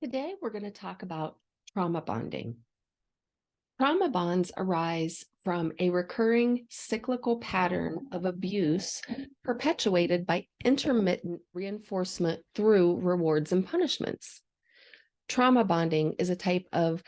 Today, we're going to talk about trauma bonding. Trauma bonds arise from a recurring cyclical pattern of abuse perpetuated by intermittent reinforcement through rewards and punishments. Trauma bonding is a type of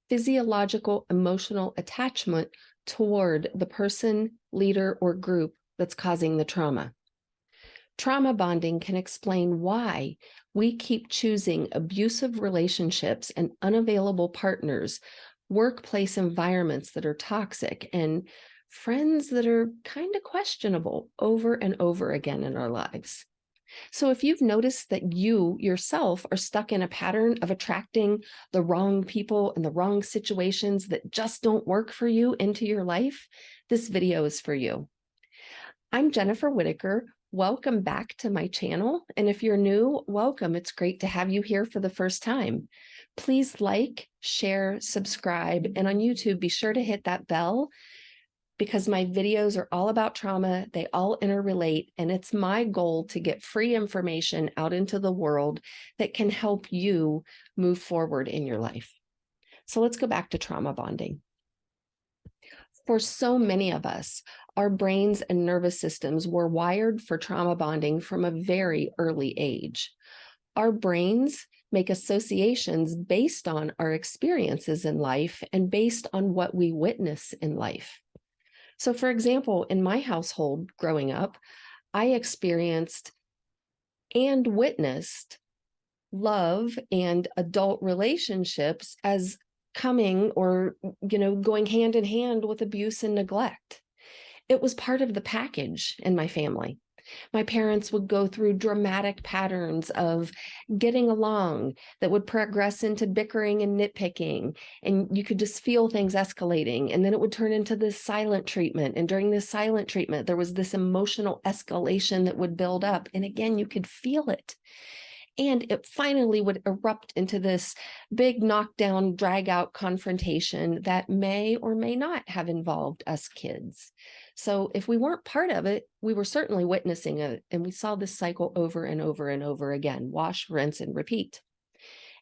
physiological emotional attachment toward the person, leader, or group that's causing the trauma. Trauma bonding can explain why we keep choosing abusive relationships and unavailable partners, workplace environments that are toxic, and friends that are kind of questionable over and over again in our lives. So, if you've noticed that you yourself are stuck in a pattern of attracting the wrong people and the wrong situations that just don't work for you into your life, this video is for you. I'm Jennifer Whitaker. Welcome back to my channel. And if you're new, welcome. It's great to have you here for the first time. Please like, share, subscribe, and on YouTube, be sure to hit that bell because my videos are all about trauma. They all interrelate, and it's my goal to get free information out into the world that can help you move forward in your life. So let's go back to trauma bonding. For so many of us, our brains and nervous systems were wired for trauma bonding from a very early age. Our brains make associations based on our experiences in life and based on what we witness in life. So, for example, in my household growing up, I experienced and witnessed love and adult relationships as coming or going hand in hand with abuse and neglect. It was part of the package in my family. My parents would go through dramatic patterns of getting along that would progress into bickering and nitpicking, and you could just feel things escalating, and then it would turn into this silent treatment, and during this silent treatment there was this emotional escalation that would build up, and again you could feel it. And it finally would erupt into this big knockdown, drag out confrontation that may or may not have involved us kids. So if we weren't part of it, we were certainly witnessing it. And we saw this cycle over and over and over again, wash, rinse, and repeat.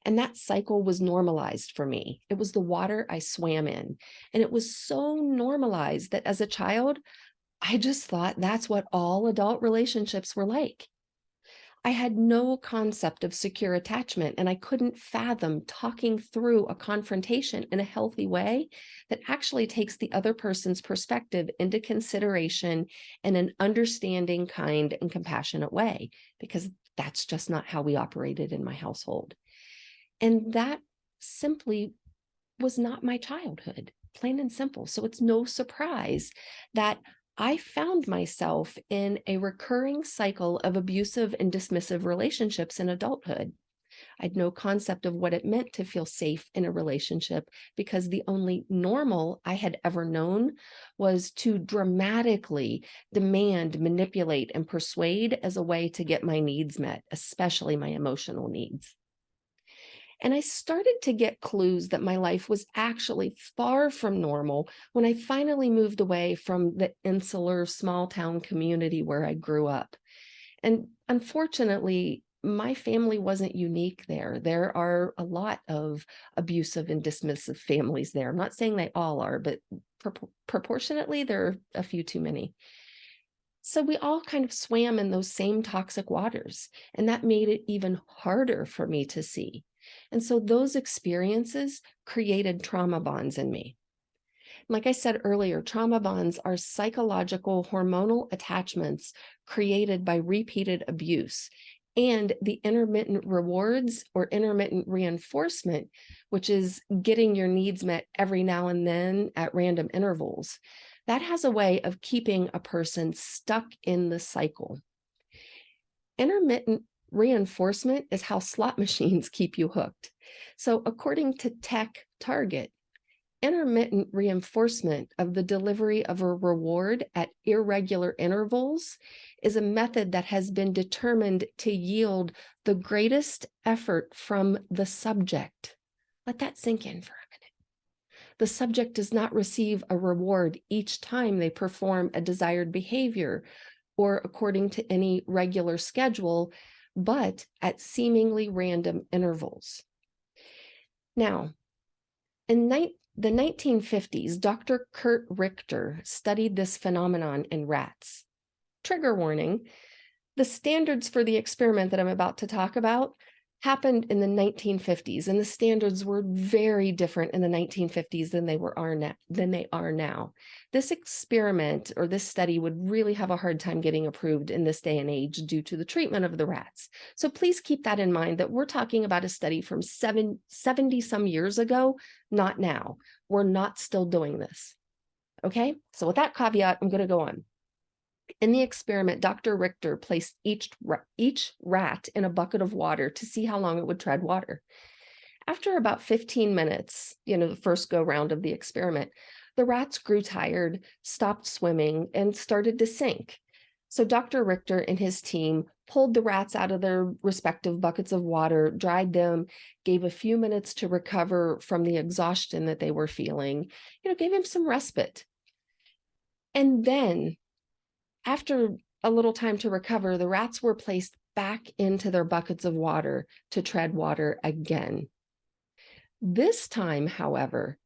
And that cycle was normalized for me. It was the water I swam in. And it was so normalized that as a child, I just thought that's what all adult relationships were like. I had no concept of secure attachment, and I couldn't fathom talking through a confrontation in a healthy way that actually takes the other person's perspective into consideration in an understanding, kind, and compassionate way, because that's just not how we operated in my household. And that simply was not my childhood, plain and simple. So it's no surprise that I found myself in a recurring cycle of abusive and dismissive relationships in adulthood. I had no concept of what it meant to feel safe in a relationship because the only normal I had ever known was to dramatically demand, manipulate, and persuade as a way to get my needs met, especially my emotional needs. And I started to get clues that my life was actually far from normal when I finally moved away from the insular small town community where I grew up. And unfortunately, my family wasn't unique there. There are a lot of abusive and dismissive families there. I'm not saying they all are, but proportionately, there are a few too many. So we all kind of swam in those same toxic waters, and that made it even harder for me to see. And so those experiences created trauma bonds in me. Like I said earlier, trauma bonds are psychological hormonal attachments created by repeated abuse. And the intermittent rewards or intermittent reinforcement, which is getting your needs met every now and then at random intervals, that has a way of keeping a person stuck in the cycle. Intermittent reinforcement is how slot machines keep you hooked. So according to Tech Target, intermittent reinforcement of the delivery of a reward at irregular intervals is a method that has been determined to yield the greatest effort from the subject. Let that sink in for a minute. The subject does not receive a reward each time they perform a desired behavior or according to any regular schedule, but at seemingly random intervals. Now, in the 1950s, Dr. Kurt Richter studied this phenomenon in rats. Trigger warning, the standards for the experiment that I'm about to talk about happened in the 1950s, and the standards were very different in the 1950s than they are now. This experiment or this study would really have a hard time getting approved in this day and age due to the treatment of the rats. So please keep that in mind, that we're talking about a study from 70 some years ago, not now. We're not still doing this. Okay, so with that caveat, I'm going to go on. In the experiment, Dr. Richter placed each rat in a bucket of water to see how long it would tread water. After about 15 minutes, the first go round of the experiment, the rats grew tired, stopped swimming, and started to sink. So Dr. Richter and his team pulled the rats out of their respective buckets of water, dried them, gave a few minutes to recover from the exhaustion that they were feeling, gave them some respite. And then after a little time to recover, the rats were placed back into their buckets of water to tread water again. This time, however,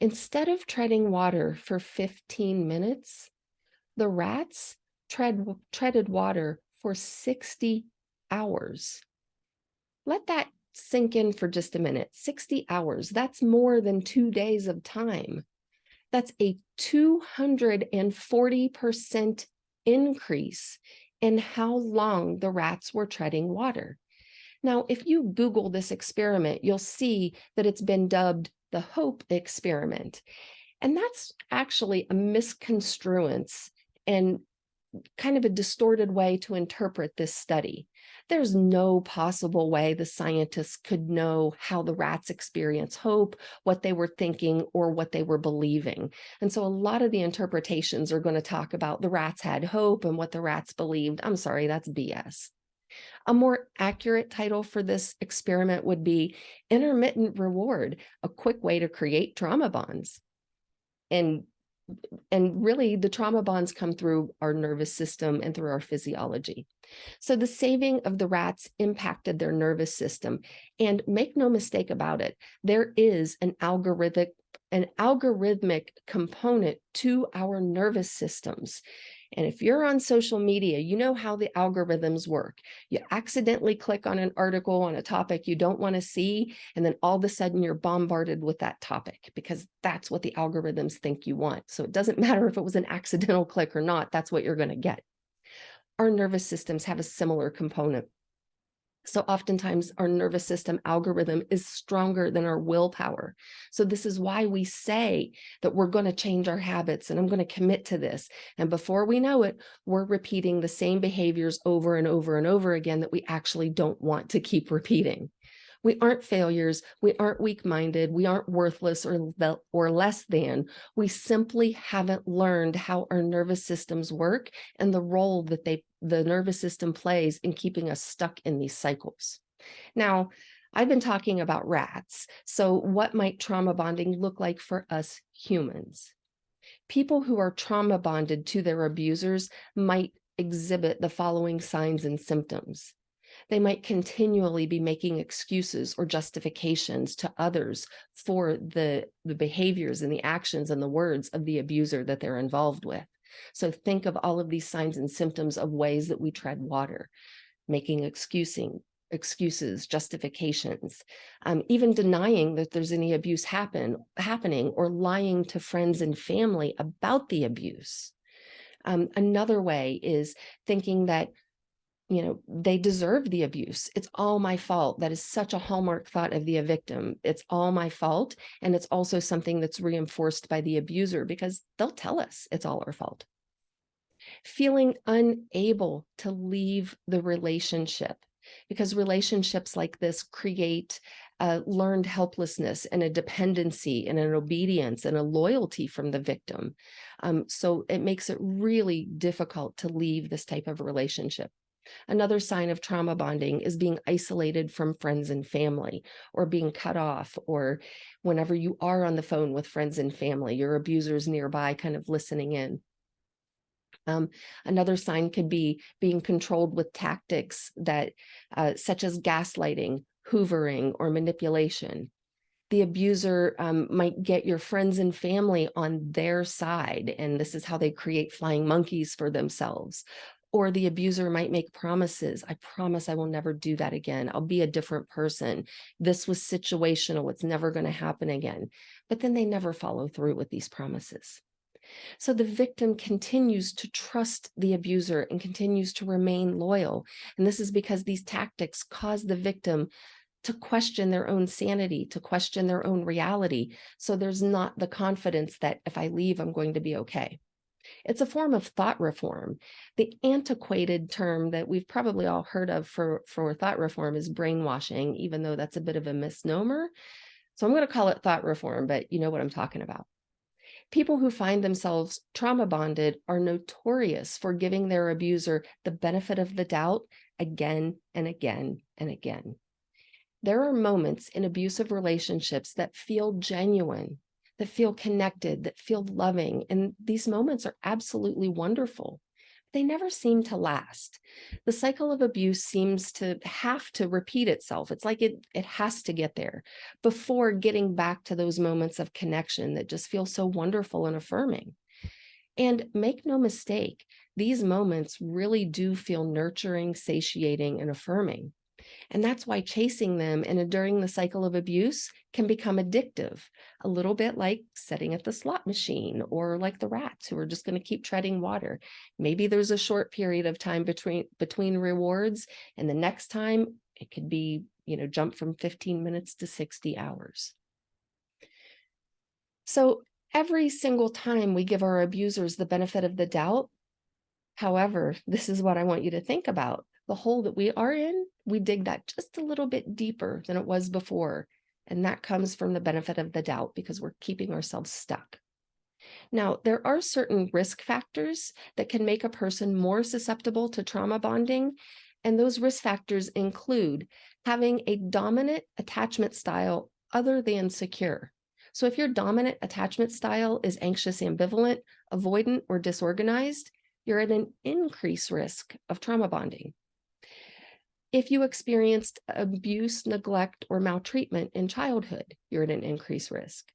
instead of treading water for 15 minutes, the rats treaded water for 60 hours. Let that sink in for just a minute. 60 hours, that's more than 2 days of time. That's a 240% increase in how long the rats were treading water. Now, if you Google this experiment, you'll see that it's been dubbed the Hope experiment. And that's actually a misconstruence and kind of a distorted way to interpret this study. There's no possible way the scientists could know how the rats experience hope, what they were thinking, or what they were believing. And so a lot of the interpretations are going to talk about the rats had hope and what the rats believed. I'm sorry, that's BS. A more accurate title for this experiment would be Intermittent Reward, a quick way to create trauma bonds. And really, the trauma bonds come through our nervous system and through our physiology. So the saving of the rats impacted their nervous system. And make no mistake about it, there is an algorithmic component to our nervous systems. And if you're on social media, you know how the algorithms work. You accidentally click on an article on a topic you don't want to see, and then all of a sudden you're bombarded with that topic because that's what the algorithms think you want. So it doesn't matter if it was an accidental click or not, that's what you're going to get. Our nervous systems have a similar component. So oftentimes our nervous system algorithm is stronger than our willpower. So this is why we say that we're going to change our habits and I'm going to commit to this. And before we know it, we're repeating the same behaviors over and over and over again that we actually don't want to keep repeating. We aren't failures. We aren't weak-minded. We aren't worthless or less than. We simply haven't learned how our nervous systems work and the role that the nervous system plays in keeping us stuck in these cycles. Now, I've been talking about rats. So what might trauma bonding look like for us humans? People who are trauma bonded to their abusers might exhibit the following signs and symptoms. They might continually be making excuses or justifications to others for the behaviors and the actions and the words of the abuser that they're involved with. So think of all of these signs and symptoms of ways that we tread water, making excuses, justifications, even denying that there's any abuse happening or lying to friends and family about the abuse. Another way is thinking that they deserve the abuse. It's all my fault. That is such a hallmark thought of the victim. It's all my fault. And it's also something that's reinforced by the abuser because they'll tell us it's all our fault. Feeling unable to leave the relationship because relationships like this create learned helplessness and a dependency and an obedience and a loyalty from the victim. So it makes it really difficult to leave this type of relationship. Another sign of trauma bonding is being isolated from friends and family or being cut off, or whenever you are on the phone with friends and family, your abuser's nearby kind of listening in. Another sign could be being controlled with tactics that such as gaslighting, hoovering, or manipulation. The abuser might get your friends and family on their side, and this is how they create flying monkeys for themselves. Or the abuser might make promises. I promise I will never do that again. I'll be a different person. This was situational. It's never going to happen again. But then they never follow through with these promises. So the victim continues to trust the abuser and continues to remain loyal. And this is because these tactics cause the victim to question their own sanity, to question their own reality. So there's not the confidence that if I leave, I'm going to be okay. It's a form of thought reform. The antiquated term that we've probably all heard of for thought reform is brainwashing, even though that's a bit of a misnomer. So I'm going to call it thought reform, but you know what I'm talking about. People who find themselves trauma bonded are notorious for giving their abuser the benefit of the doubt again and again and again. There are moments in abusive relationships that feel genuine, that feel connected, that feel loving, and these moments are absolutely wonderful. They never seem to last. The cycle of abuse seems to have to repeat itself. It's like it has to get there before getting back to those moments of connection that just feel so wonderful and affirming. And make no mistake, these moments really do feel nurturing, satiating, and affirming. And that's why chasing them and enduring the cycle of abuse can become addictive, a little bit like sitting at the slot machine or like the rats who are just going to keep treading water. Maybe there's a short period of time between rewards, and the next time it could be, jump from 15 minutes to 60 hours. So every single time we give our abusers the benefit of the doubt, however, this is what I want you to think about. The hole that we are in, we dig that just a little bit deeper than it was before. And that comes from the benefit of the doubt because we're keeping ourselves stuck. Now, there are certain risk factors that can make a person more susceptible to trauma bonding. And those risk factors include having a dominant attachment style other than secure. So if your dominant attachment style is anxious, ambivalent, avoidant, or disorganized, you're at an increased risk of trauma bonding. If you experienced abuse, neglect, or maltreatment in childhood, you're at an increased risk.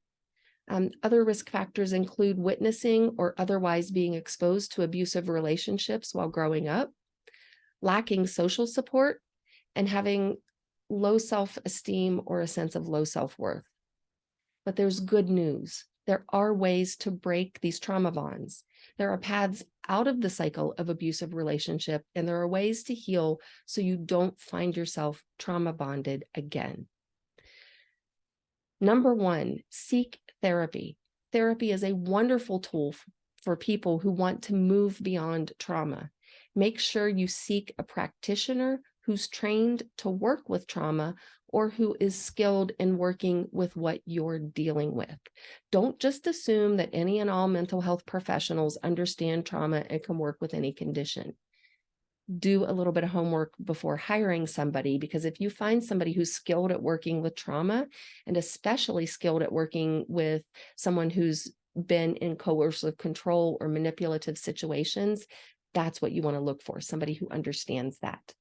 Other risk factors include witnessing or otherwise being exposed to abusive relationships while growing up, lacking social support, and having low self-esteem or a sense of low self-worth. But there's good news. There are ways to break these trauma bonds. There are paths out of the cycle of abusive relationship, and there are ways to heal so you don't find yourself trauma bonded again. Number one, seek therapy. Therapy is a wonderful tool for people who want to move beyond trauma. Make sure you seek a practitioner who's trained to work with trauma or who is skilled in working with what you're dealing with. Don't just assume that any and all mental health professionals understand trauma and can work with any condition. Do a little bit of homework before hiring somebody, because if you find somebody who's skilled at working with trauma, and especially skilled at working with someone who's been in coercive control or manipulative situations, that's what you want to look for, somebody who understands that.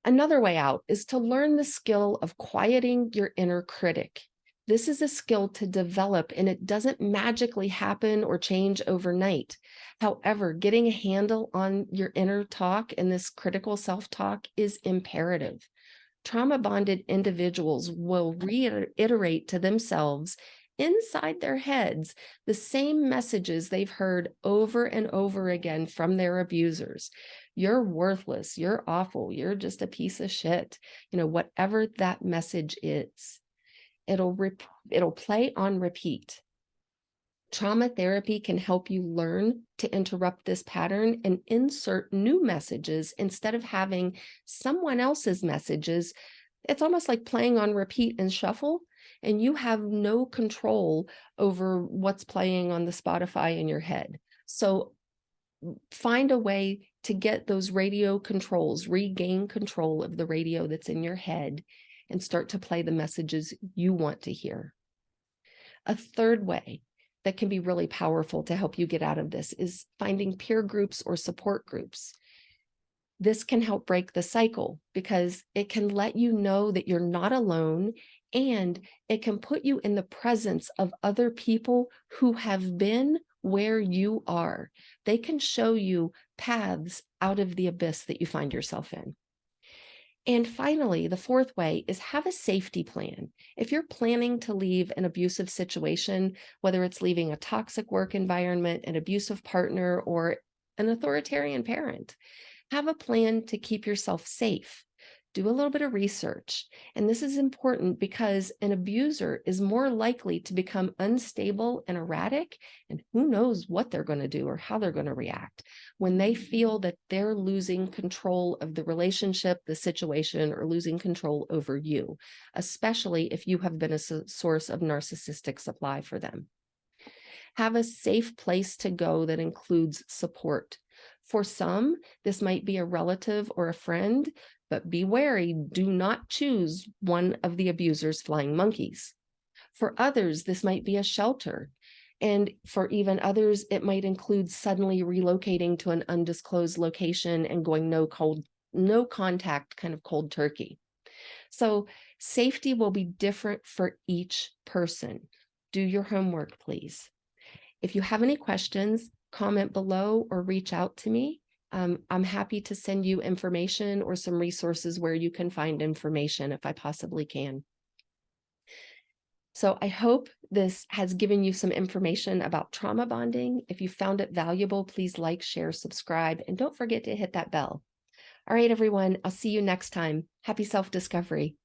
Another way out is to learn the skill of quieting your inner critic. This is a skill to develop, and it doesn't magically happen or change overnight. However, getting a handle on your inner talk and this critical self-talk is imperative. Trauma-bonded individuals will reiterate to themselves inside their heads the same messages they've heard over and over again from their abusers. You're worthless, you're awful, you're just a piece of shit. Whatever that message is, it'll play on repeat. Trauma therapy can help you learn to interrupt this pattern and insert new messages instead of having someone else's messages. It's almost like playing on repeat and shuffle, and you have no control over what's playing on the Spotify in your head. So find a way to get those radio controls, regain control of the radio that's in your head, and start to play the messages you want to hear. A third way that can be really powerful to help you get out of this is finding peer groups or support groups. This can help break the cycle because it can let you know that you're not alone, and it can put you in the presence of other people who have been where you are. They can show you paths out of the abyss that you find yourself in. And finally, the fourth way is have a safety plan. If you're planning to leave an abusive situation, whether it's leaving a toxic work environment, an abusive partner, or an authoritarian parent, have a plan to keep yourself safe. Do a little bit of research. And this is important because an abuser is more likely to become unstable and erratic, and who knows what they're going to do or how they're going to react when they feel that they're losing control of the relationship, the situation, or losing control over you, especially if you have been a source of narcissistic supply for them. Have a safe place to go that includes support. For some, this might be a relative or a friend, but be wary, do not choose one of the abuser's flying monkeys. For others, this might be a shelter. And for even others, it might include suddenly relocating to an undisclosed location and going no contact kind of cold turkey. So safety will be different for each person. Do your homework, please. If you have any questions, comment below or reach out to me. I'm happy to send you information or some resources where you can find information if I possibly can. So I hope this has given you some information about trauma bonding. If you found it valuable, please like, share, subscribe, and don't forget to hit that bell. All right, everyone, I'll see you next time. Happy self-discovery.